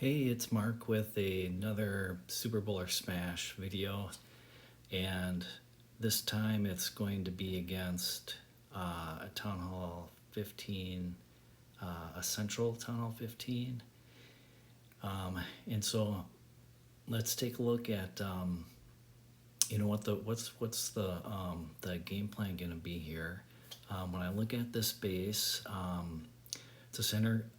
Hey, it's Mark with another Super Bowl or Smash video, and this time it's going to be against a Town Hall 15, a Central Town Hall 15. And so let's take a look at what's the game plan going to be here. When I look at this base, it's a center.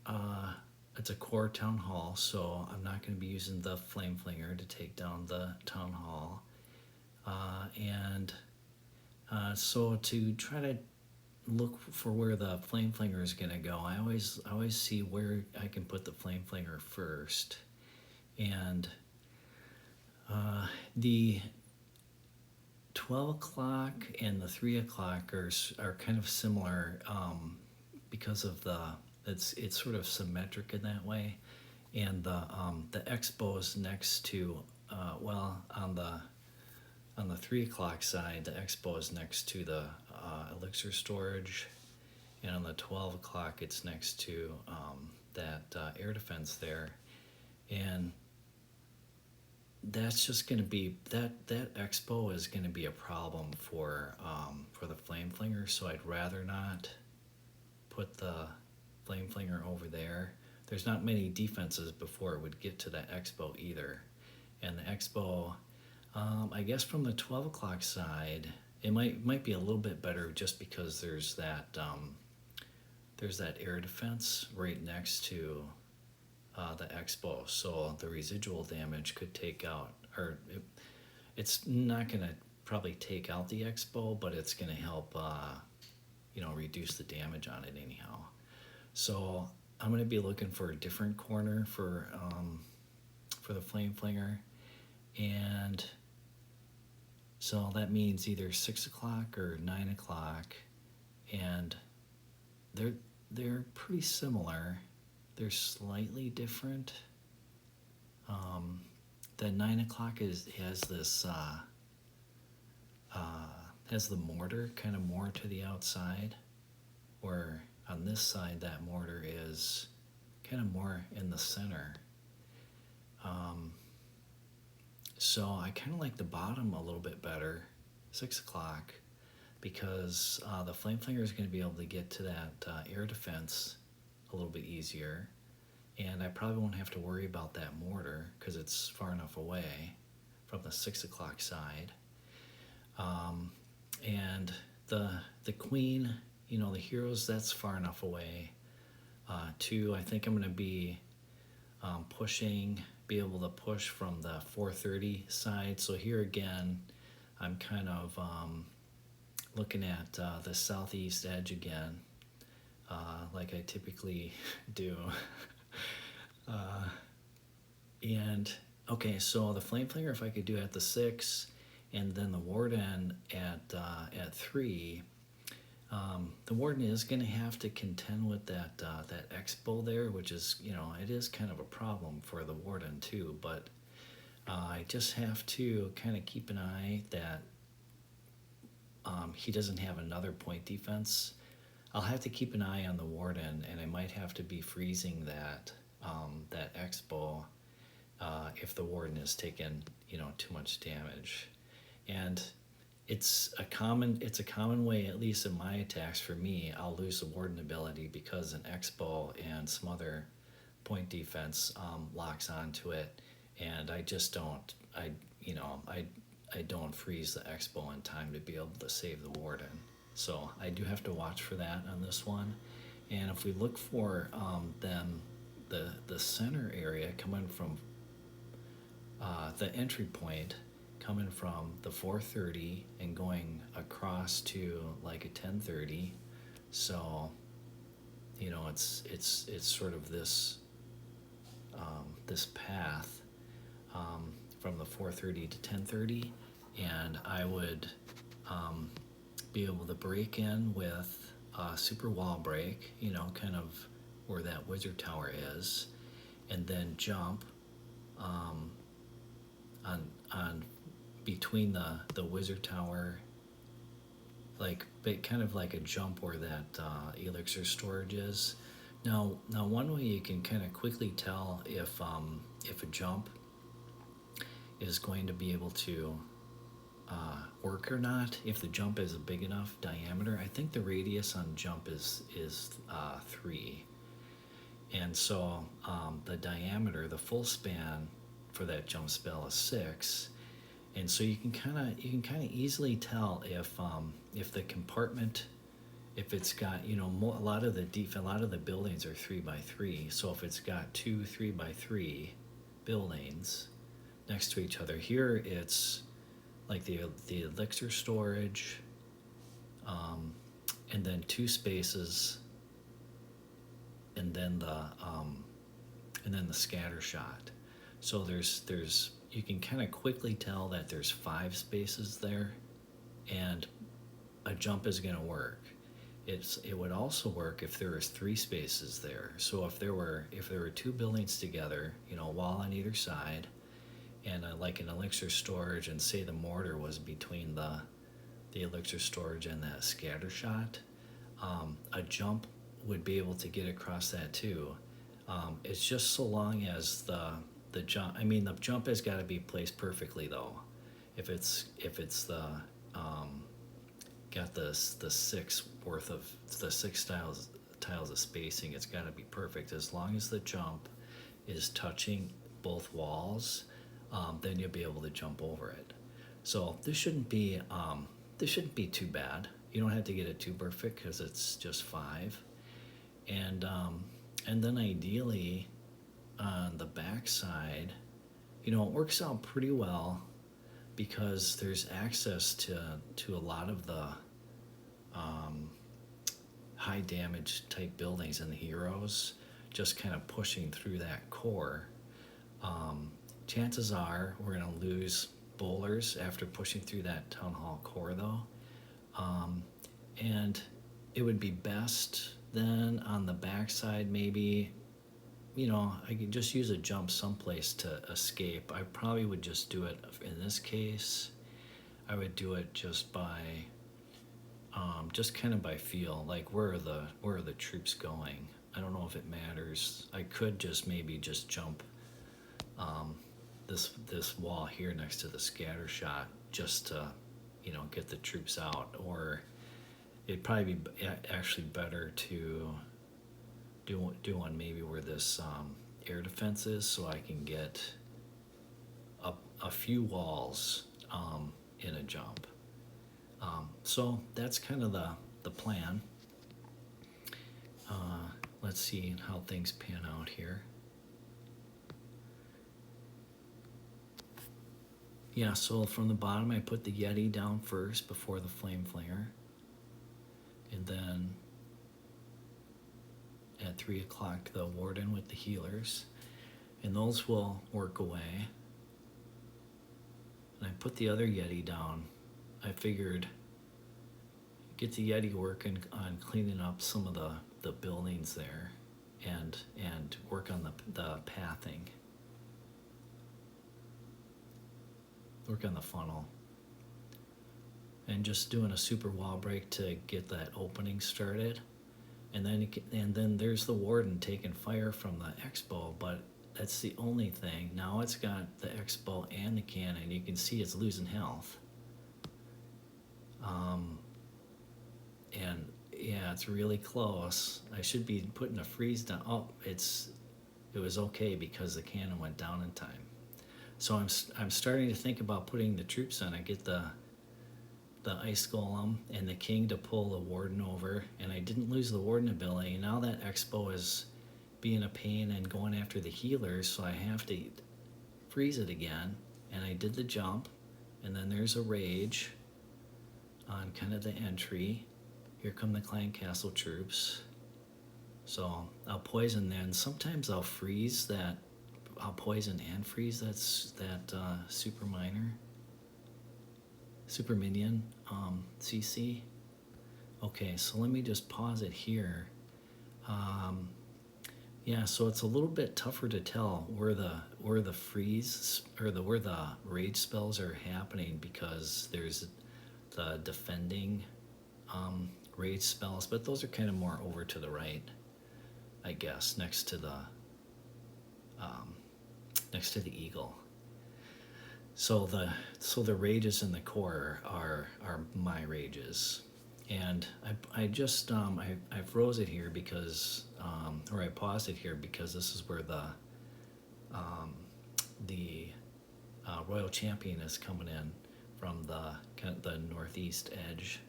It's a core town hall, so I'm not going to be using the Flame Flinger to take down the town hall. So to try to look for where the Flame Flinger is going to go, I always see where I can put the Flame Flinger first. And the 12 o'clock and the 3 o'clock are kind of similar because of it's sort of symmetric in that way, and the expo is next to on the 3 o'clock side, the expo is next to the elixir storage, and on the 12 o'clock it's next to that air defense there, and that's just going to be that expo is going to be a problem for the Flame Flinger, so I'd rather not put the Flame Flinger over there. There's not many defenses before it would get to that expo either. And the expo, I guess from the 12 o'clock side, it might be a little bit better just because there's that air defense right next to the expo. So the residual damage could take out, or it's not going to probably take out the expo, but it's going to help reduce the damage on it anyhow. So I'm going to be looking for a different corner for the Flame Flinger, and so that means either 6 o'clock or 9 o'clock, and they're pretty similar. They're slightly different. The 9 o'clock has the mortar kind of more to the outside, where on this side that mortar is kind of more in the center. So I kind of like the bottom a little bit better, 6 o'clock, because the Flame Flinger is going to be able to get to that air defense a little bit easier, and I probably won't have to worry about that mortar because it's far enough away from the 6 o'clock side. And the queen, the heroes, that's far enough away too. I think I'm going to be be able to push from the 430 side. So here again, I'm kind of looking at the southeast edge again, like I typically do. And okay, so the Flame Flinger, if I could do it at the 6, and then the Warden at 3. The Warden is going to have to contend with that expo there, which is, it is kind of a problem for the Warden too, but I just have to kind of keep an eye that he doesn't have another point defense. I'll have to keep an eye on the Warden, and I might have to be freezing that expo if the Warden is taking too much damage. And it's a common way, at least in my attacks, for me, I'll lose the Warden ability because an expo and some other point defense locks onto it, and I just don't I don't freeze the expo in time to be able to save the Warden. So I do have to watch for that on this one. And if we look for then the center area coming from the entry point coming from the 430 and going across to like a 1030, so it's sort of this this path from the 430 to 1030, and I would be able to break in with Super Wallbreak, kind of where that wizard tower is, and then jump on between the wizard tower, kind of like a jump where that elixir storage is, Now one way you can kind of quickly tell if a jump is going to be able to work or not, if the jump is a big enough diameter. I think the radius on jump is 3, and so the diameter, the full span for that jump spell is 6, and so you can kind of easily tell if the compartment, if it's got, you know, a lot of the buildings are 3 by 3. So if it's got 2 3 by 3 buildings next to each other, here it's like the elixir storage, and then 2 spaces, and then the scatter shot. So there's you can kind of quickly tell that there's 5 spaces there, and a jump is going to work. It would also work if there was 3 spaces there. So if there were 2 buildings together, you know, a wall on either side, and like an elixir storage, and say the mortar was between the elixir storage and that scatter shot, a jump would be able to get across that too. It's just so long as the jump. I mean, the jump has got to be placed perfectly though. If it's the got the 6 worth of the 6 tiles of spacing, it's got to be perfect. As long as the jump is touching both walls, then you'll be able to jump over it. So this shouldn't be too bad. You don't have to get it too perfect because it's just 5, and then ideally on the back side, you know, it works out pretty well because there's access to a lot of the high damage type buildings and the heroes just kind of pushing through that core. Chances are we're going to lose bowlers after pushing through that town hall core though, and it would be best then on the backside, maybe, you know, I could just use a jump someplace to escape. I probably would just do it in this case. I would do it just by, just kind of by feel, like where are the troops going? I don't know if it matters. I could just maybe just jump this wall here next to the scatter shot just to, you know, get the troops out. Or it'd probably be actually better to do one maybe where this air defense is, so I can get a few walls in a jump. So that's kind of the plan. Let's see how things pan out here. Yeah, so from the bottom I put the Yeti down first before the Flame Flinger, and then at 3 o'clock the Warden with the healers, and those will work away. And I put the other Yeti down. I figured get the Yeti working on cleaning up some of the buildings there, and work on the pathing. Work on the funnel. And just doing a super wall break to get that opening started. And then there's the Warden taking fire from the Expo, but that's the only thing. Now it's got the Expo and the cannon. You can see it's losing health. And yeah, it's really close. I should be putting a freeze down. Oh, it was okay because the cannon went down in time. So I'm starting to think about putting the troops on. I get the ice golem and the king to pull the Warden over, and I didn't lose the Warden ability. Now that Expo is being a pain and going after the healers, so I have to freeze it again. And I did the jump, and then there's a rage on kind of the entry. Here come the Clan Castle troops. So I'll poison then. Sometimes I'll freeze that. I'll poison and freeze that super minion CC. Okay, so let me just pause it here. Yeah, so it's a little bit tougher to tell where the freeze or where the rage spells are happening, because there's the defending rage spells, but those are kind of more over to the right. I guess, next to the eagle. So the rages in the core are my rages, and I just I froze it here because or I paused it here because this is where the Royal Champion is coming in from the northeast edge,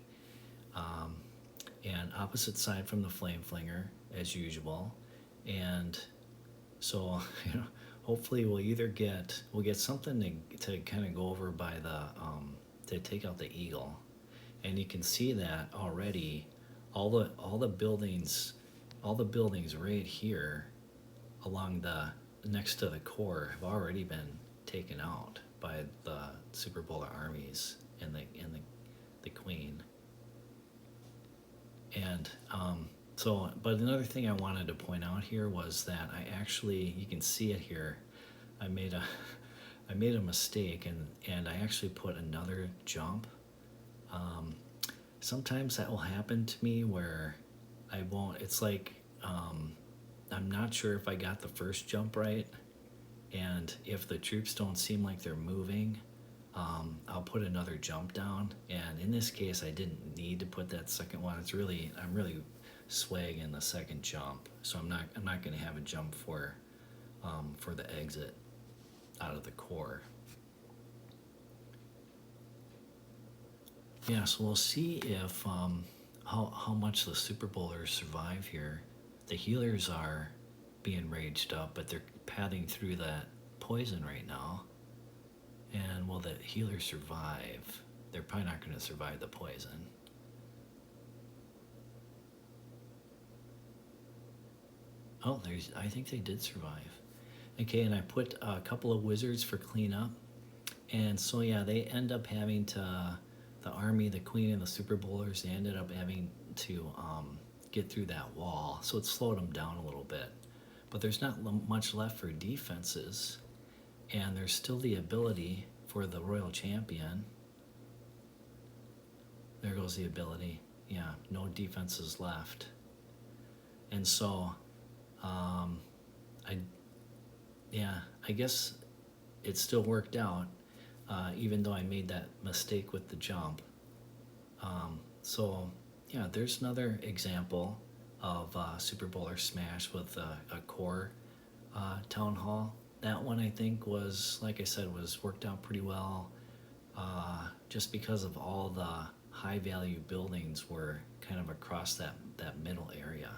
and opposite side from the Flame Flinger as usual, and so hopefully we'll get something to kind of go over by the to take out the eagle, and you can see that already all the buildings right here along the next to the core have already been taken out by the Super Bowler armies and the queen. And but another thing I wanted to point out here was that I actually, you can see it here, I made a mistake, and I actually put another jump. Sometimes that will happen to me where I won't, it's like I'm not sure if I got the first jump right, and if the troops don't seem like they're moving, I'll put another jump down, and in this case I didn't need to put that second one. I'm really swagging the second jump, so I'm not going to have a jump for the exit out of the core. Yeah, so we'll see if how much the Super Bowlers survive here. The healers are being raged up, but they're padding through that poison right now. And will the healers survive? They're probably not going to survive the poison. Oh, I think they did survive. Okay, and I put a couple of wizards for cleanup. And so yeah, they end up having to, the army, the queen and the Super Bowlers, they ended up having to get through that wall. So it slowed them down a little bit. But there's not much left for defenses. And there's still the ability for the Royal Champion. There goes the ability. Yeah, no defenses left. And so, I guess it still worked out, even though I made that mistake with the jump. So, yeah, there's another example of Super Bowler Smash with a core town hall. That one, I think, was, like I said, was worked out pretty well, just because of all the high value buildings were kind of across that middle area.